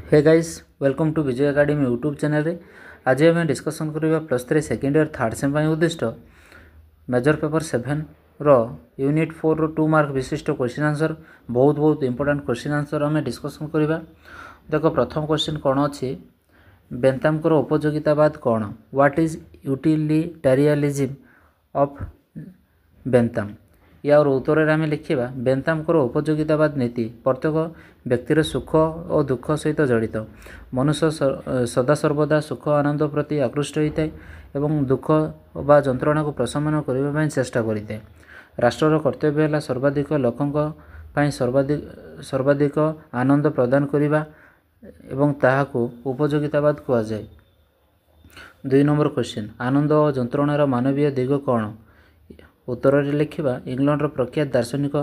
Hey guys welcome to Vijay academy YouTube channel रे आज आम डिस्कसन करवा +3 सेकेंड इयर थर्ड सेम उद्दिष्ट मेजर पेपर 7 रो यूनिट 4 रो 2 मार्क विशिष्ट क्वेश्चन आंसर बहुत इंपोर्टेंट क्वेश्चन आंसर आम डिस्कसन करवा। देख प्रथम क्वेश्चन कौन अच्छी बेंताम उपयोगितावाद कौन what is utilitarianism of Bentham या उत्तर में आम लिखा बेंताम उपयोगितावाद नीति प्रत्येक व्यक्तिर सुख और दुख सहित जड़ित मनुष्य सदासर्वदा सुख आनंद प्रति आकृष्ट होता है एवं दुख बा जंत्रणा को प्रशमन करने चेष्टा करें। राष्ट्र कर्तव्य है सर्वाधिक लोकों सर्वाधिक आनंद प्रदान करने एवं ताहाकु उपयोगितावाद कहुए। 2 नंबर क्वेश्चन आनंद और जंत्रणार मानवीय दिग कौन उत्तर में लिखा इंग्लैंडर प्रख्यात दार्शनिक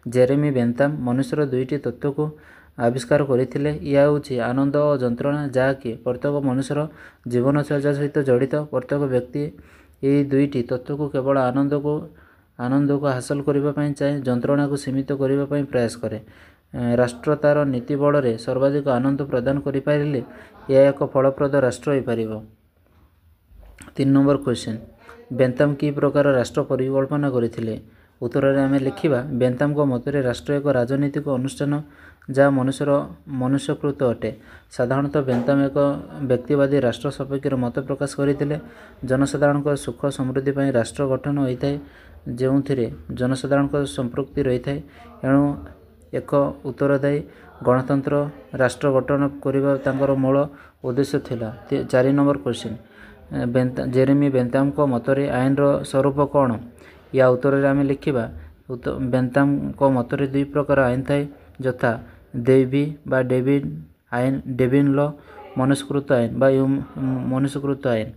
जेरेमी बेंताम मनुष्यर दुईटी तत्व को आविष्कार करते। यह हूँ आनंद और जंत्रणा जहाँकि प्रत्येक मनुष्यर जीवनचर्या सहित जड़ित प्रत्येक व्यक्ति ये दुईटी तत्व को केवल आनंद को हासिल करने चाहे जंत्रणा को सीमित करने प्रयास करे। राष्ट्र तार नीति बल में सर्वाधिक आनंद प्रदान करें यह एक फलप्रद राष्ट्र हो पार। 3 नंबर क्वेश्चन बेंताम की प्रकार राष्ट्र परिकल्पना करते उत्तर में आम लिखा बेंताम को मतरे राष्ट्र एक राजनीतिक अनुष्ठान जहाँ मनुष्यकृत अटे। साधारणतः बेंताम एक व्यक्तिवादी राष्ट्र सपक्ष मत प्रकाश करते जनसाधारण सुख समृद्धि पर राष्ट्र गठन होता है जो जनसाधारण संपृक्ति रही है एणु एक उत्तरदायी गणतंत्र राष्ट्र गठन करने मूल उद्देश्य थिला। 4 नंबर क्वेश्चन जेरेमी बेंताम को मतरे आईन स्वरूप कौन या उत्तर में आम लिखा बेंताम को मतरे 2 प्रकार आईन थाए यथा दैवी बा डेविन लॉ मनुष्यकृत आईन बा मनुष्यकृत आईन।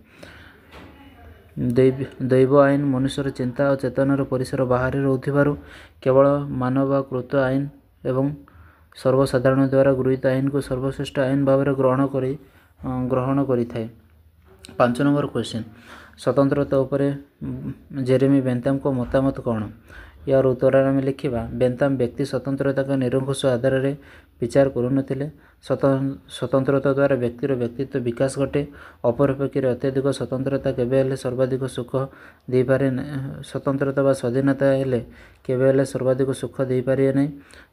दैव आईन मनुष्यर चिंता और चेतनार परिसर बाहर रोथि केवल मानवकृत आईन एवं सर्वसाधारण द्वारा गृहीत आईन को सर्वश्रेष्ठ आईन भाव ग्रहण करें। 5 नंबर क्वेश्चन स्वतंत्रता उपरे जेरेमी बेंताम को मतामत कौन यार उत्तर में लिखा बेंताम व्यक्ति स्वतंत्रता का निरंकुश आधार में विचार करुनथिले स्वतंत्रता द्वारा व्यक्तिर व्यक्तित्व विकास घटे अपरपेक्षे अत्यधिक स्वतंत्रता केवे सर्वाधिक सुख दे पारे स्वतंत्रता व स्वाधीनता हेले केवे सर्वाधिक सुख दे पारे नहीं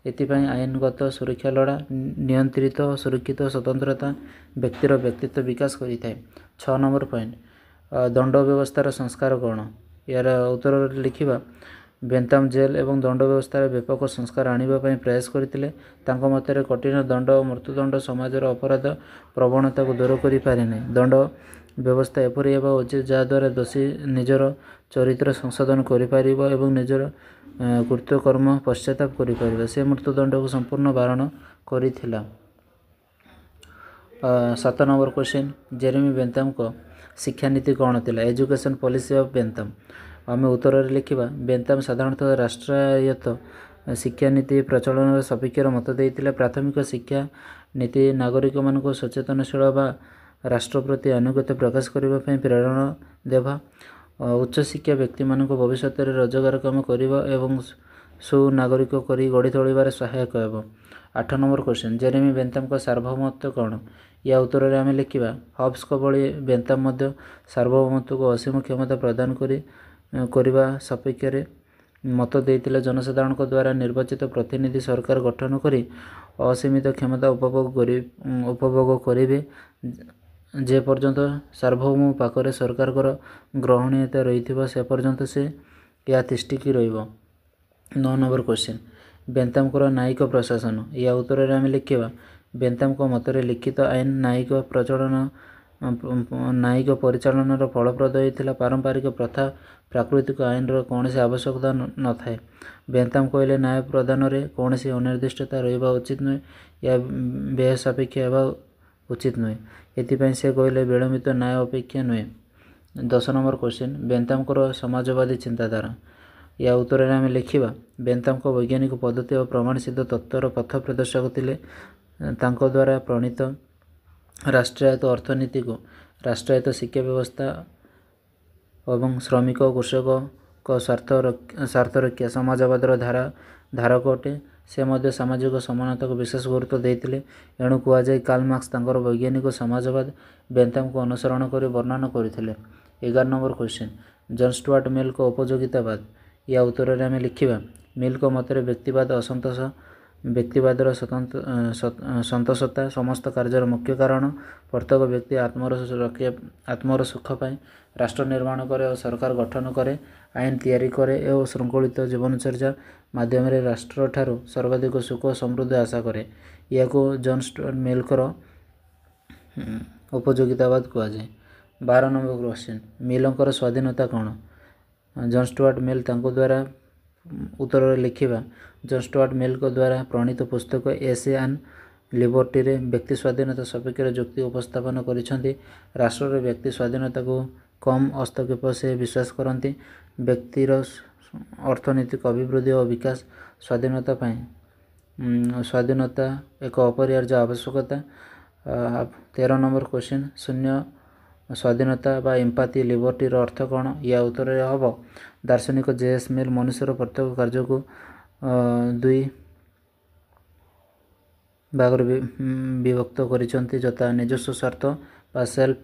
एथिपाई आईनगत सुरक्षा लड़ा नियंत्रित सुरक्षित स्वतंत्रता व्यक्तिर व्यक्तित्व विकास करें। 6 नंबर पॉइंट दंड व्यवस्थार संस्कार कौन यार उत्तर लिखा बेंताम जेल एवं दंड व्यवस्था व्यापक संस्कार आने प्रयास करते मतरे कठिन दंड और मृत्युदंड समाजर अपराध प्रवणता को दूर कर पारे नहीं। दंड व्यवस्था एपरी होगा उचित जहाँद्वारा दोषी निजर चरित्र संशोधन कर निजर कृत्यकर्म पश्चाताप कर से मृत्युदंड को संपूर्ण बारण कर। 7 नंबर क्वेश्चन जेरेमी बेंताम को शिक्षा नीति कौन थी एजुकेशन पॉलिसी ऑफ बेंताम आम उत्तर में लिखा बेंताम साधारणतः राष्ट्रायत्त शिक्षा नीति प्रचलन सपक्ष मत देते प्राथमिक शिक्षा नीति नागरिक मान सचेतनशील व राष्ट्र प्रति आनुगत्य प्रकाश करने प्रेरणा देवा उच्च शिक्षा व्यक्ति मान भविष्य में रोजगार कम कर सुनागरिक कर गढ़ी तोड़बार सहायक हो। 8 नंबर क्वेश्चन जेरेमी बेंताम को सार्वभौमत्व कौन या उत्तर में आम लिखा हब्स को भली बेंताम सार्वभौमत्व को असीम क्षमता प्रदान करने सपक्ष मत देते जनसाधारण द्वारा निर्वाचित प्रतिनिधि सरकार गठन करी असीमित क्षमता उपभोग करेंगे जे पर्यंत सार्वभौम पाखरे सरकार ग्रहणीयता रही से पर्यंत से या तिष्टिकी रहिबो। 9 नंबर क्वेश्चन बेंताम न्यायिक प्रशासन या उत्तर में आम लिखा बेंताम को मतरे लिखित आईन न्यायिक प्रचलन न्यायिक परिचालन फलप्रद होता पारंपरिक प्रथा प्राकृतिक आईन कौन आवश्यकता न थाए। बेंताम कहले न्याय प्रदान में कौन अनिर्दिष्टता रहा उचित नुहे या व्यय सापेक्ष होगा उचित नुहे एथिपाई से कहले विलंबित न्याय अपेक्षा नुहे। 10 नंबर क्वेश्चन बेंताम समाजवादी चिंताधारा या उत्तर में आम लिखा बेंताम को वैज्ञानिक पद्धति और प्रमाण सिद्ध तत्वर पथ प्रदर्शक थे द्वारा प्रणीत राष्ट्रायत्त अर्थनीति को राष्ट्रायत्त शिक्षा व्यवस्था और श्रमिक कृषक स्वार्थ रक्षा समाजवादर धारक अटे ସେ ମଧ୍ୟ ସାମାଜିକ ସମାନତାକୁ ବିଶେଷ ଗୁରୁତ୍ୱ ଦେଇଥିଲେ। ଏଣୁ କୁହାଯାଏ କାର୍ଲ ମାର୍କ୍ସ ତାଙ୍କର ବୈଜ୍ଞାନିକ ସମାଜବାଦ ବେନ୍ଥାମକୁ ଅନୁସରଣ କରି ବର୍ଣ୍ଣନା କରିଥିଲେ। 11 ନମ୍ବର କ୍ୱେଶ୍ଚିନ୍ ଜନ୍ ଷ୍ଟୁଆର୍ଟ ମିଲ୍ଙ୍କ ଉପଯୋଗିତାବାଦ। ୟା ଉତ୍ତରରେ ଆମେ ଲେଖିବା ମିଲ୍ଙ୍କ ମତରେ ବ୍ୟକ୍ତିବାଦର ସନ୍ତୋଷତା ସମସ୍ତ କାର୍ଯ୍ୟର ମୁଖ୍ୟ କାରଣ। ପ୍ରତ୍ୟେକ ବ୍ୟକ୍ତି ଆତ୍ମର ସୁଖ ପାଇଁ ରାଷ୍ଟ୍ର ନିର୍ମାଣ କରେ ଓ ସରକାର ଗଠନ କରେ, ଆଇନ ତିଆରି କରେ ଓ ଶୃଙ୍ଖଳିତ ଜୀବନଚର୍ଯ୍ୟା ମାଧ୍ୟମରେ ରାଷ୍ଟ୍ରଠାରୁ ସର୍ବାଧିକ ସୁଖ ଓ ସମୃଦ୍ଧି ଆଶା କରେ। ଏହାକୁ ଜନ୍ ଷ୍ଟୁଆର୍ଟ ମିଲ୍ଙ୍କର ଉପଯୋଗିତାବାଦ କୁହାଯାଏ। 12 ନମ୍ବର କ୍ୱେଶ୍ଚିନ୍ ମିଲ୍ଙ୍କର ସ୍ୱାଧୀନତା କ'ଣ? ଜନ୍ ଷ୍ଟୁଆର୍ଟ ମିଲ୍ ତାଙ୍କ ଦ୍ୱାରା ଉତ୍ତରରେ ଲେଖିବା ଜନ୍ ଷ୍ଟୁଆର୍ଟ ମିଲ୍ଙ୍କ ଦ୍ୱାରା ପ୍ରଣୀତ ପୁସ୍ତକ ଏସେ ଅନ୍ ଲିବର୍ଟିରେ ବ୍ୟକ୍ତି ସ୍ୱାଧୀନତା ସପକ୍ଷରେ ଯୁକ୍ତି ଉପସ୍ଥାପନ କରିଛନ୍ତି। ରାଷ୍ଟ୍ରର ବ୍ୟକ୍ତି ସ୍ୱାଧୀନତାକୁ କମ୍ ହସ୍ତକ୍ଷେପ ସେ ବିଶ୍ୱାସ କରନ୍ତି। ବ୍ୟକ୍ତିର ଅର୍ଥନୈତିକ ଅଭିବୃଦ୍ଧି ଓ ବିକାଶ ସ୍ୱାଧୀନତା ଏକ ଅପରିହାର୍ଯ୍ୟ ଆବଶ୍ୟକତା। 13 ନମ୍ବର କ୍ୱେଶ୍ଚିନ୍ ଶୂନ୍ୟ ସ୍ୱାଧୀନତା ବା ଏମ୍ପାଥି ଲିବର୍ଟିର ଅର୍ଥ କ'ଣ? ୟା ଉତ୍ତରରେ ହେବ ଦାର୍ଶନିକ ଜେ.ଏସ୍. ମିଲ୍ ମନୁଷ୍ୟର ପ୍ରତ୍ୟେକ କାର୍ଯ୍ୟକୁ ଦୁଇ ଭାଗରେ ବିଭକ୍ତ କରିଛନ୍ତି, ଯଥା ନିଜସ୍ୱ ସ୍ୱାର୍ଥ ବା ସେଲ୍ଫ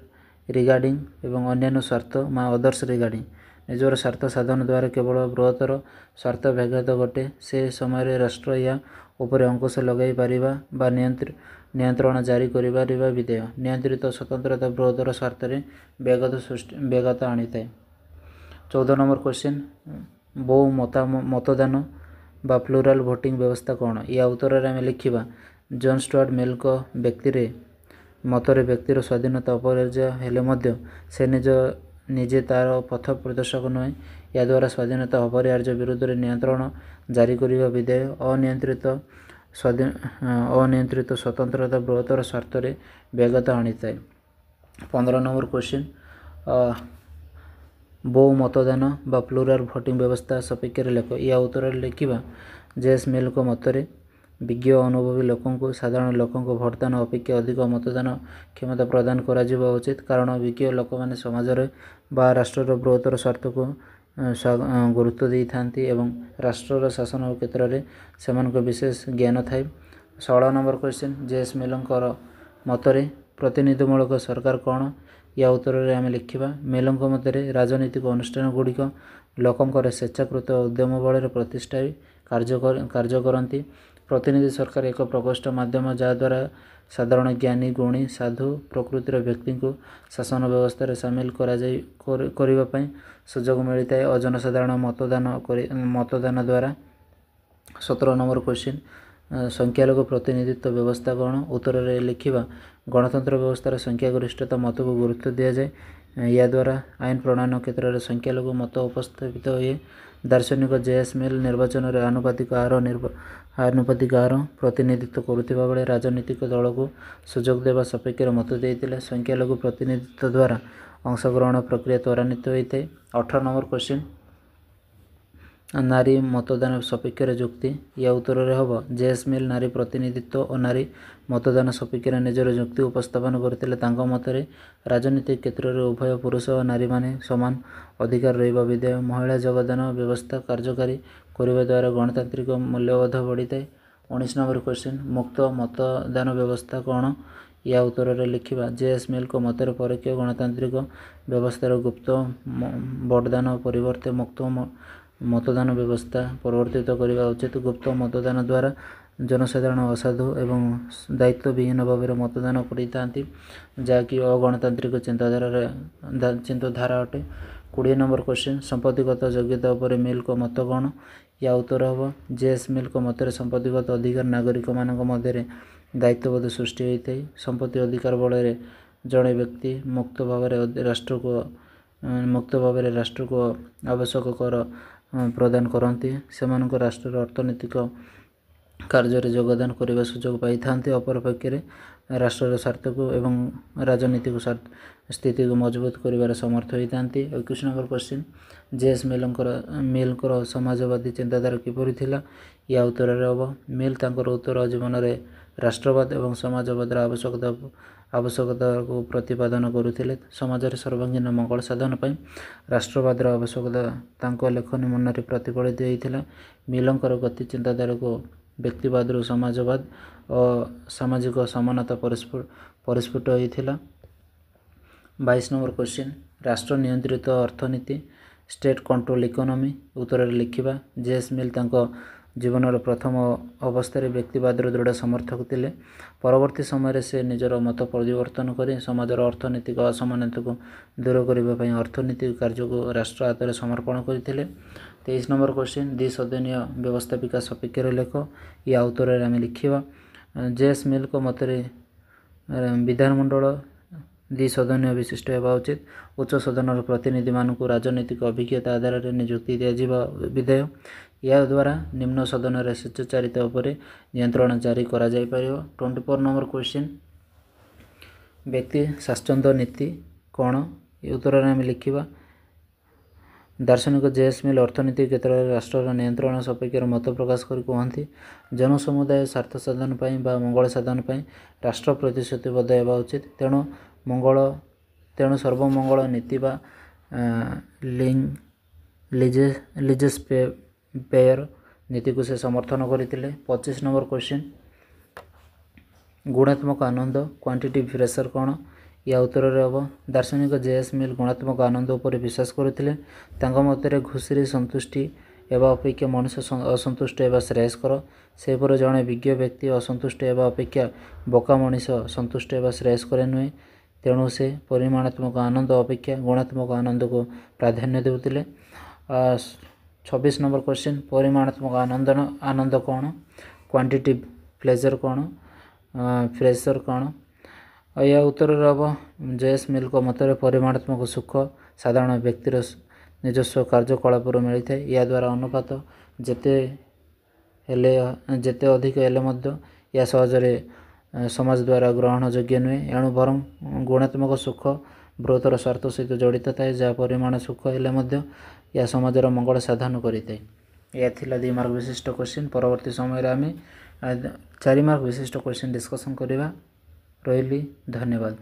ରିଗାର୍ଡ଼ିଂ ଏବଂ ଅନ୍ୟାନ୍ୟ ସ୍ୱାର୍ଥ ବା ଅଦର୍ସ ରିଗାର୍ଡ଼ିଂ। ନିଜର ସ୍ୱାର୍ଥ ସାଧନ ଦ୍ୱାରା କେବଳ ବୃହତ୍ତର ସ୍ୱାର୍ଥ ବ୍ୟାଘାତ ଘଟେ। ସେ ସମୟରେ ରାଷ୍ଟ୍ର ଏହା ଉପରେ ଅଙ୍କୁଶ ଲଗାଇ ପାରିବା ବା ନିୟନ୍ତ୍ରଣ ଜାରି କରିପାରିବା ବିଧେୟ। ନିୟନ୍ତ୍ରିତ ସ୍ୱତନ୍ତ୍ରତା ବୃହତ୍ତର ସ୍ୱାର୍ଥରେ ବ୍ୟାଘାତ ଆଣିଥାଏ। 14 ନମ୍ବର କ୍ୱେଶ୍ଚିନ୍ ବହୁ ମତଦାନ ବା ପ୍ଲୁରାଲ୍ ଭୋଟିଂ ବ୍ୟବସ୍ଥା କ'ଣ? ୟା ଉତ୍ତରରେ ଆମେ ଲେଖିବା ଜନ୍ ଷ୍ଟୁଆର୍ଟ ମିଲ୍ଙ୍କ ମତରେ ବ୍ୟକ୍ତିର ସ୍ୱାଧୀନତା ଅପରିହାର୍ଯ୍ୟ ହେଲେ ମଧ୍ୟ ସେ ନିଜେ ତା'ର ପଥ ପ୍ରଦର୍ଶକ ନୁହେଁ। ଏହାଦ୍ୱାରା ସ୍ୱାଧୀନତା ଅପରିହାର୍ଯ୍ୟ ବିରୁଦ୍ଧରେ ନିୟନ୍ତ୍ରଣ ଜାରି କରିବା ବିଧେୟ। ଅନିୟନ୍ତ୍ରିତ ସ୍ୱତନ୍ତ୍ରତା ବୃହତ୍ତର ସ୍ୱାର୍ଥରେ ବ୍ୟାଘାତ ଆଣିଥାଏ। 15 ନମ୍ବର କ୍ୱେଶ୍ଚିନ୍ ବହୁ ମତଦାନ ବା ପ୍ଲୁରାଲ୍ ଭୋଟିଂ ବ୍ୟବସ୍ଥା ସପକ୍ଷରେ ଲେଖ। ୟା ଉତ୍ତରରେ ଲେଖିବା ଜେ.ଏସ୍. ମିଲ୍ଙ୍କ ମତରେ ବିଜ୍ଞ ଓ ଅନୁଭବୀ ଲୋକଙ୍କୁ ସାଧାରଣ ଲୋକଙ୍କ ଭୋଟଦାନ ଅପେକ୍ଷା ଅଧିକ ମତଦାନ କ୍ଷମତା ପ୍ରଦାନ କରାଯିବା ଉଚିତ, କାରଣ ବିଜ୍ଞ ଲୋକମାନେ ସମାଜର ବା ରାଷ୍ଟ୍ରର ବୃହତ୍ତର ସ୍ୱାର୍ଥକୁ ଗୁରୁତ୍ୱ ଦେଇଥାନ୍ତି ଏବଂ ରାଷ୍ଟ୍ରର ଶାସନ କ୍ଷେତ୍ରରେ ସେମାନଙ୍କ ବିଶେଷ ଜ୍ଞାନ ଥାଏ। 16 ନମ୍ବର କ୍ୱେଶ୍ଚିନ୍ ଜେ.ଏସ୍. ମିଲ୍ଙ୍କର ମତରେ ପ୍ରତିନିଧିମୂଳକ ସରକାର କ'ଣ? ୟା ଉତ୍ତରରେ ଆମେ ଲେଖିବା ମିଲ୍ଙ୍କ ମତରେ ରାଜନୈତିକ ଅନୁଷ୍ଠାନଗୁଡ଼ିକ ଲୋକଙ୍କର ସ୍ୱେଚ୍ଛାକୃତ ଉଦ୍ୟମ ବଳରେ ପ୍ରତିଷ୍ଠାୟୀ କାର୍ଯ୍ୟ କରନ୍ତି। ପ୍ରତିନିଧି ସରକାର ଏକ ପ୍ରକୋଷ୍ଠ ମାଧ୍ୟମ ଯାହାଦ୍ୱାରା ସାଧାରଣ ଜ୍ଞାନୀ, ଗୁଣୀ, ସାଧୁ ପ୍ରକୃତିର ବ୍ୟକ୍ତିଙ୍କୁ ଶାସନ ବ୍ୟବସ୍ଥାରେ ସାମିଲ କରିବା ପାଇଁ ସୁଯୋଗ ମିଳିଥାଏ ଓ ଜନସାଧାରଣ ମତଦାନ ଦ୍ୱାରା। 17 ନମ୍ବର କ୍ୱେଶ୍ଚିନ୍ ସଂଖ୍ୟାଲଘୁ ପ୍ରତିନିଧିତ୍ୱ ବ୍ୟବସ୍ଥା କ'ଣ? ଉତ୍ତରରେ ଲେଖିବା ଗଣତନ୍ତ୍ର ବ୍ୟବସ୍ଥାର ସଂଖ୍ୟାଗରିଷ୍ଠତା ମତକୁ ଗୁରୁତ୍ୱ ଦିଆଯାଏ। ଏହାଦ୍ୱାରା ଆଇନ ପ୍ରଣୟନ କ୍ଷେତ୍ରରେ ସଂଖ୍ୟାଲଘୁ ମତ ଉପସ୍ଥାପିତ ହୁଏ। ଦାର୍ଶନିକ ଜେ.ଏସ୍. ମିଲ୍ ନିର୍ବାଚନରେ ଆନୁପାତିକ ହାର ପ୍ରତିନିଧିତ୍ୱ କରୁଥିବା ବେଳେ ରାଜନୈତିକ ଦଳକୁ ସୁଯୋଗ ଦେବା ସପକ୍ଷରେ ମତ ଦେଇଥିଲେ। ସଂଖ୍ୟାଲଘୁ ପ୍ରତିନିଧିତ୍ୱ ଦ୍ୱାରା ଅଂଶଗ୍ରହଣ ପ୍ରକ୍ରିୟା ତ୍ୱରାନ୍ୱିତ ହୋଇଥାଏ। 18 ନମ୍ବର କ୍ୱେଶ୍ଚିନ୍ ନାରୀ ମତଦାନ ସପକ୍ଷରେ ଯୁକ୍ତି। ୟା ଉତ୍ତରରେ ହେବ ଜେ.ଏସ୍. ମିଲ୍ ନାରୀ ପ୍ରତିନିଧିତ୍ୱ ଓ ନାରୀ ମତଦାନ ସପକ୍ଷରେ ନିଜର ଯୁକ୍ତି ଉପସ୍ଥାପନ କରିଥିଲେ। ତାଙ୍କ ମତରେ ରାଜନୈତିକ କ୍ଷେତ୍ରରେ ଉଭୟ ପୁରୁଷ ଓ ନାରୀମାନେ ସମାନ ଅଧିକାର ରହିବା ବିଧେୟ। ମହିଳା ଯୋଗଦାନ ବ୍ୟବସ୍ଥା କାର୍ଯ୍ୟକାରୀ କରିବା ଦ୍ୱାରା ଗଣତାନ୍ତ୍ରିକ ମୂଲ୍ୟବୋଧ ବଢ଼ିଥାଏ। 19 ନମ୍ବର କ୍ୱେଶ୍ଚିନ୍ ମୁକ୍ତ ମତଦାନ ବ୍ୟବସ୍ଥା କ'ଣ? ୟା ଉତ୍ତରରେ ଲେଖିବା ଜେ.ଏସ୍. ମିଲ୍ଙ୍କ ମତରେ ପରୋକ୍ଷ ଗଣତାନ୍ତ୍ରିକ ବ୍ୟବସ୍ଥାରେ ଗୁପ୍ତ ଭୋଟଦାନ ପରିବର୍ତ୍ତେ ମୁକ୍ତ ମତଦାନ ବ୍ୟବସ୍ଥା ପ୍ରବର୍ତ୍ତିତ କରିବା ଉଚିତ। ଗୁପ୍ତ ମତଦାନ ଦ୍ୱାରା ଜନସାଧାରଣ ଅସାଧୁ ଏବଂ ଦାୟିତ୍ୱବିହୀନ ଭାବରେ ମତଦାନ କରିଥାନ୍ତି, ଯାହାକି ଅଗଣତାନ୍ତ୍ରିକ ଚିନ୍ତାଧାରା ଅଟେ। 20 ନମ୍ବର କ୍ୱେଶ୍ଚିନ୍ ସମ୍ପତ୍ତିଗତ ଯୋଗ୍ୟତା ଉପରେ ମିଲ୍ଙ୍କ ମତ କ'ଣ? ୟା ଉତ୍ତର ହେବ ଜେ.ଏସ୍. ମିଲ୍ଙ୍କ ମତରେ ସମ୍ପତ୍ତିଗତ ଅଧିକାର ନାଗରିକମାନଙ୍କ ମଧ୍ୟରେ ଦାୟିତ୍ୱବୋଧ ସୃଷ୍ଟି ହୋଇଥାଏ। ସମ୍ପତ୍ତି ଅଧିକାର ବଳରେ ଜଣେ ବ୍ୟକ୍ତି ମୁକ୍ତ ଭାବରେ ରାଷ୍ଟ୍ରକୁ ଆବଶ୍ୟକ କର ପ୍ରଦାନ କରନ୍ତି। ସେମାନଙ୍କ ରାଷ୍ଟ୍ରର ଅର୍ଥନୈତିକ କାର୍ଯ୍ୟରେ ଯୋଗଦାନ କରିବା ସୁଯୋଗ ପାଇଥାନ୍ତି। ଅପରପକ୍ଷରେ ରାଷ୍ଟ୍ରର ସ୍ୱାର୍ଥକୁ ଏବଂ ରାଜନୈତିକ ସ୍ଥିତିକୁ ମଜବୁତ କରିବାରେ ସମର୍ଥ ହୋଇଥାନ୍ତି। 21 ନମ୍ବର କ୍ୱେଶ୍ଚିନ୍ ଜେ.ଏସ୍. ମିଲ୍ଙ୍କର ସମାଜବାଦୀ ଚିନ୍ତାଧାରା କିପରି ଥିଲା? ୟା ଉତ୍ତରରେ ହେବ ମିଲ୍ ତାଙ୍କର ଉତ୍ତର ଜୀବନରେ ରାଷ୍ଟ୍ରବାଦ ଏବଂ ସମାଜବାଦର ଆବଶ୍ୟକତାକୁ ପ୍ରତିପାଦନ କରୁଥିଲେ। ସମାଜରେ ସର୍ବାଙ୍ଗୀନ ମଙ୍ଗଳ ସାଧନ ପାଇଁ ରାଷ୍ଟ୍ରବାଦର ଆବଶ୍ୟକତା ତାଙ୍କ ଲେଖନୀ ମୁନରେ ପ୍ରତିଫଳିତ ହୋଇଥିଲା। ମିଲ୍ଙ୍କର ଗତି ଚିନ୍ତାଧାରାକୁ ବ୍ୟକ୍ତିବାଦରୁ ସମାଜବାଦ ଓ ସାମାଜିକ ସମାନତା ପରିସ୍ଫୁଟ ହୋଇଥିଲା। 22 ନମ୍ବର କ୍ୱେଶ୍ଚିନ୍ ରାଷ୍ଟ୍ର ନିୟନ୍ତ୍ରିତ ଅର୍ଥନୀତି ଷ୍ଟେଟ୍ କଣ୍ଟ୍ରୋଲ ଇକୋନୋମି ଉତ୍ତରରେ ଲେଖିବା। ଜେଏସ୍ ମିଲ୍ ତାଙ୍କ ଜୀବନର ପ୍ରଥମ ଅବସ୍ଥାରେ ବ୍ୟକ୍ତିବାଦର ଦୃଢ଼ ସମର୍ଥକ ଥିଲେ। ପରବର୍ତ୍ତୀ ସମୟରେ ସେ ନିଜର ମତ ପରିବର୍ତ୍ତନ କରି ସମାଜର ଅର୍ଥନୈତିକ ଅସମାନତାକୁ ଦୂର କରିବା ପାଇଁ ଅର୍ଥନୈତିକ କାର୍ଯ୍ୟକୁ ରାଷ୍ଟ୍ର ହାତରେ ସମର୍ପଣ କରିଥିଲେ। 23 ନମ୍ବର କ୍ୱେଶ୍ଚିନ୍ ଦ୍ୱିସଦନୀୟ ବ୍ୟବସ୍ଥାପିକା ସପକ୍ଷରେ ଲେଖ। ୟା ଉତ୍ତରରେ ଆମେ ଲେଖିବା। ଜେଏସ୍ ମିଲ୍ଙ୍କ ମତରେ ବିଧାନମଣ୍ଡଳ ଦ୍ୱିସଦନୀୟ ବିଶିଷ୍ଟ ହେବା ଉଚିତ। ଉଚ୍ଚ ସଦନର ପ୍ରତିନିଧିମାନଙ୍କୁ ରାଜନୈତିକ ଅଭିଜ୍ଞତା ଆଧାରରେ ନିଯୁକ୍ତି ଦିଆଯିବା ବିଧେୟ। ଏହା ଦ୍ୱାରା ନିମ୍ନ ସଦନରେ ସ୍ୱେଚ୍ଛାଚାରିତା ଉପରେ ନିୟନ୍ତ୍ରଣ ଜାରି କରାଯାଇପାରିବ। 24 ନମ୍ବର କ୍ୱେଶ୍ଚିନ୍ ବ୍ୟକ୍ତି ସ୍ୱାଚ୍ଛନ୍ଦ୍ୟ ନୀତି କ'ଣ? ଏ ଉତ୍ତରରେ ଆମେ ଲେଖିବା। ଦାର୍ଶନିକ ଜେଏସ୍ ମିଲ୍ ଅର୍ଥନୈତିକ କ୍ଷେତ୍ରରେ ରାଷ୍ଟ୍ରର ନିୟନ୍ତ୍ରଣ ସପକ୍ଷରେ ମତ ପ୍ରକାଶ କରି କୁହନ୍ତି ଜନସମୁଦାୟ ସ୍ୱାର୍ଥ ସାଧନ ପାଇଁ ବା ମଙ୍ଗଳ ସାଧନ ପାଇଁ ରାଷ୍ଟ୍ର ପ୍ରତିଶ୍ରୁତିବଦ୍ଧ ହେବା ଉଚିତ। ତେଣୁ ସର୍ବମଙ୍ଗଳ ନୀତି ବା ଲିଜେସ୍ ପେୟର ନୀତିକୁ ସେ ସମର୍ଥନ କରିଥିଲେ। 25 ନମ୍ବର କ୍ୱେଶ୍ଚିନ୍ ଗୁଣାତ୍ମକ ଆନନ୍ଦ କ୍ୱାଣ୍ଟିଟିଭ୍ ପ୍ରେସର କ'ଣ? ୟା ଉତ୍ତରରେ ହେବ ଦାର୍ଶନିକ ଜେଏସ୍ ମିଲ୍ ଗୁଣାତ୍ମକ ଆନନ୍ଦ ଉପରେ ବିଶ୍ୱାସ କରୁଥିଲେ। ତାଙ୍କ ମତରେ ଖୁସିରେ ସନ୍ତୁଷ୍ଟି ହେବା ଅପେକ୍ଷା ମଣିଷ ଅସନ୍ତୁଷ୍ଟ ହେବା ଶ୍ରେୟସ୍କର। ସେହିପରି ଜଣେ ବିଜ୍ଞ ବ୍ୟକ୍ତି ଅସନ୍ତୁଷ୍ଟ ହେବା ଅପେକ୍ଷା ବୋକା ମଣିଷ ସନ୍ତୁଷ୍ଟ ହେବା ଶ୍ରେୟସ୍କର ନୁହେଁ। ତେଣୁ ସେ ପରିମାଣାତ୍ମକ ଆନନ୍ଦ ଅପେକ୍ଷା ଗୁଣାତ୍ମକ ଆନନ୍ଦକୁ ପ୍ରାଧାନ୍ୟ ଦେଉଥିଲେ। 26 ନମ୍ବର କ୍ୱେଶ୍ଚିନ୍ ପରିମାଣାତ୍ମକ ଆନନ୍ଦ କ'ଣ? କ୍ୱାଣ୍ଟିଟିଭ୍ ପ୍ଲେଜର କ'ଣ? ଏହା ଉତ୍ତରରେ ହେବ ଜେଏସ୍ ମିଲ୍ଙ୍କ ମତରେ ପରିମାଣାତ୍ମକ ସୁଖ ସାଧାରଣ ବ୍ୟକ୍ତିର ନିଜସ୍ୱ କାର୍ଯ୍ୟକଳାପରୁ ମିଳିଥାଏ। ଏହାଦ୍ୱାରା ଅନୁପାତ ଯେତେ ଅଧିକ ହେଲେ ମଧ୍ୟ ଏହା ସହଜରେ ସମାଜ ଦ୍ୱାରା ଗ୍ରହଣଯୋଗ୍ୟ ନୁହେଁ। ଏଣୁ ବରଂ ଗୁଣାତ୍ମକ ସୁଖ ବୃହତ୍ତର ସ୍ୱାର୍ଥ ସହିତ ଜଡ଼ିତ ଥାଏ ଯାହା ପରିମାଣ ସୁଖ ହେଲେ ମଧ୍ୟ ଏହା ସମାଜର ମଙ୍ଗଳ ସାଧନ କରିଥାଏ। ଏହା ଥିଲା 2 ମାର୍କ ବିଶିଷ୍ଟ କ୍ୱେଶ୍ଚିନ୍। ପରବର୍ତ୍ତୀ ସମୟରେ ଆମେ 4 ମାର୍କ ବିଶିଷ୍ଟ କ୍ୱେଶ୍ଚିନ୍ ଡିସ୍କସନ୍ କରିବା। ରହିଲି, ଧନ୍ୟବାଦ।